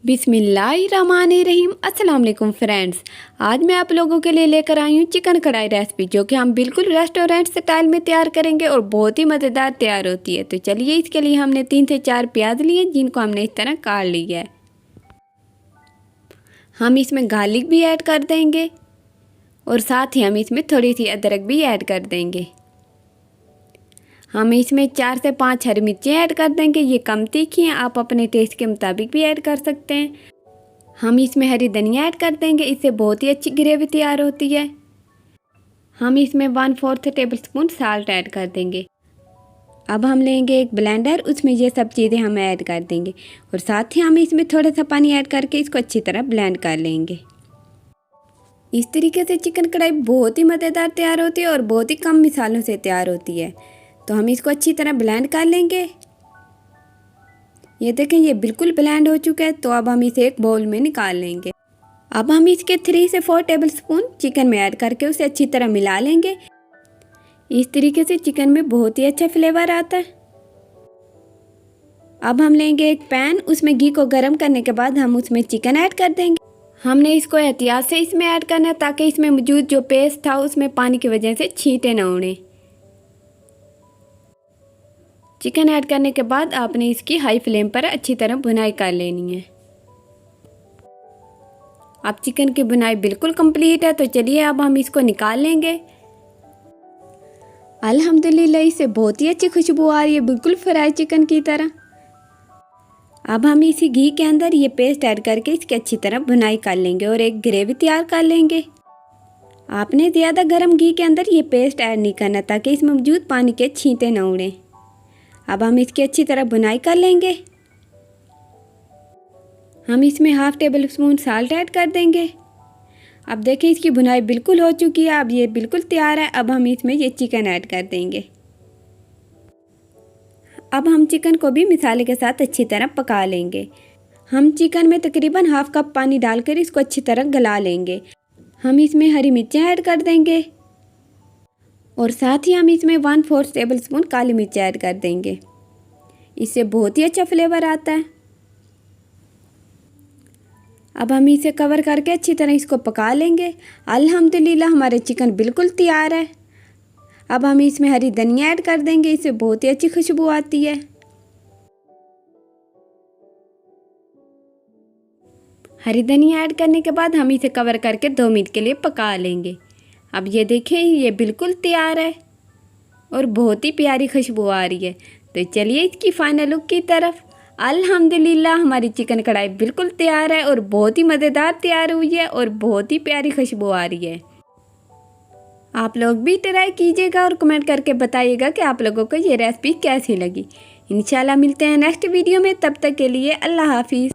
बिस्मिल्लाहिर्रहमानिर्रहीम। अस्सलाम वालेकुम फ्रेंड्स, आज मैं आप लोगों के लिए लेकर आई हूँ चिकन कढ़ाई रेसिपी, जो कि हम बिल्कुल रेस्टोरेंट स्टाइल में तैयार करेंगे और बहुत ही मज़ेदार तैयार होती है। तो चलिए, इसके लिए हमने 3 से 4 प्याज लिए, जिनको हमने इस तरह काट लिया है। हम इसमें गार्लिक भी ऐड कर देंगे और साथ ही हम इसमें थोड़ी सी अदरक भी ऐड कर देंगे। हम इसमें 4 से 5 हरी मिर्चें ऐड कर देंगे। ये कम तीखी हैं, आप अपने टेस्ट के मुताबिक भी ऐड कर सकते हैं। हम इसमें हरी धनिया ऐड कर देंगे, इससे बहुत ही अच्छी ग्रेवी तैयार होती है। हम इसमें 1/4 टेबलस्पून साल्ट ऐड कर देंगे। अब हम लेंगे एक ब्लेंडर, उसमें ये सब चीज़ें हम ऐड कर देंगे और साथ ही हम इसमें थोड़ा सा पानी ऐड करके इसको अच्छी तरह ब्लेंड कर लेंगे। इस तरीके से चिकन कढ़ाई बहुत ही मज़ेदार तैयार होती है और बहुत ही कम मसालों से तैयार होती है। तो हम इसको अच्छी तरह ब्लेंड कर लेंगे। ये देखें, ये बिल्कुल ब्लेंड हो चुका है। तो अब हम इसे एक बाउल में निकाल लेंगे। अब हम इसके 3 से 4 टेबलस्पून चिकन में ऐड करके उसे अच्छी तरह मिला लेंगे। इस तरीके से चिकन में बहुत ही अच्छा फ्लेवर आता है। अब हम लेंगे एक पैन, उसमें घी को गर्म करने के बाद हम उसमें चिकन ऐड कर देंगे। हमने इसको एहतियात से इसमें ऐड करना है, ताकि इसमें मौजूद जो पेस्ट था उसमें पानी की वजह से छींटे न उड़े। चिकन ऐड करने के बाद आपने इसकी हाई फ्लेम पर अच्छी तरह भुनाई कर लेनी है। अब चिकन की भुनाई बिल्कुल कंप्लीट है। तो चलिए, अब हम इसको निकाल लेंगे। अल्हम्दुलिल्लाह, इससे बहुत ही अच्छी खुशबू आ रही है, बिल्कुल फ्राई चिकन की तरह। अब हम इसी घी के अंदर ये पेस्ट ऐड करके इसकी अच्छी तरह भुनाई कर लेंगे और एक ग्रेवी तैयार कर लेंगे। आपने ज़्यादा गर्म घी के अंदर ये पेस्ट ऐड नहीं करना, ताकि इसमें मौजूद पानी के छींटे न उड़ें। अब हम इसकी अच्छी तरह भुनाई कर लेंगे। हम इसमें 1/2 टेबलस्पून साल्ट ऐड कर देंगे। अब देखें, इसकी भुनाई बिल्कुल हो चुकी है। अब ये बिल्कुल तैयार है। अब हम इसमें ये चिकन ऐड कर देंगे। अब हम चिकन को भी मसाले के साथ अच्छी तरह पका लेंगे। हम चिकन में तकरीबन 1/2 कप पानी डालकर इसको अच्छी तरह गला लेंगे। हम इसमें हरी मिर्चें ऐड कर देंगे और साथ ही हम इसमें 1/4 टेबलस्पून काली मिर्च ऐड कर देंगे। इससे बहुत ही अच्छा फ्लेवर आता है। अब हम इसे कवर करके अच्छी तरह इसको पका लेंगे। अल्हम्दुलिल्लाह, हमारे चिकन बिल्कुल तैयार है। अब हम इसमें हरी धनिया ऐड कर देंगे, इससे बहुत ही अच्छी खुशबू आती है। हरी धनिया ऐड करने के बाद हम इसे कवर करके 2 मिनट के लिए पका लेंगे। अब ये देखें, ये बिल्कुल तैयार है और बहुत ही प्यारी खुशबू आ रही है। तो चलिए, इसकी फाइनल लुक की तरफ। अल्हम्दुलिल्लाह, हमारी चिकन कढ़ाई बिल्कुल तैयार है और बहुत ही मज़ेदार तैयार हुई है और बहुत ही प्यारी खुशबू आ रही है। आप लोग भी ट्राई कीजिएगा और कमेंट करके बताइएगा कि आप लोगों को ये रेसिपी कैसी लगी। इंशाल्लाह मिलते हैं नेक्स्ट वीडियो में। तब तक के लिए अल्लाह हाफिज़।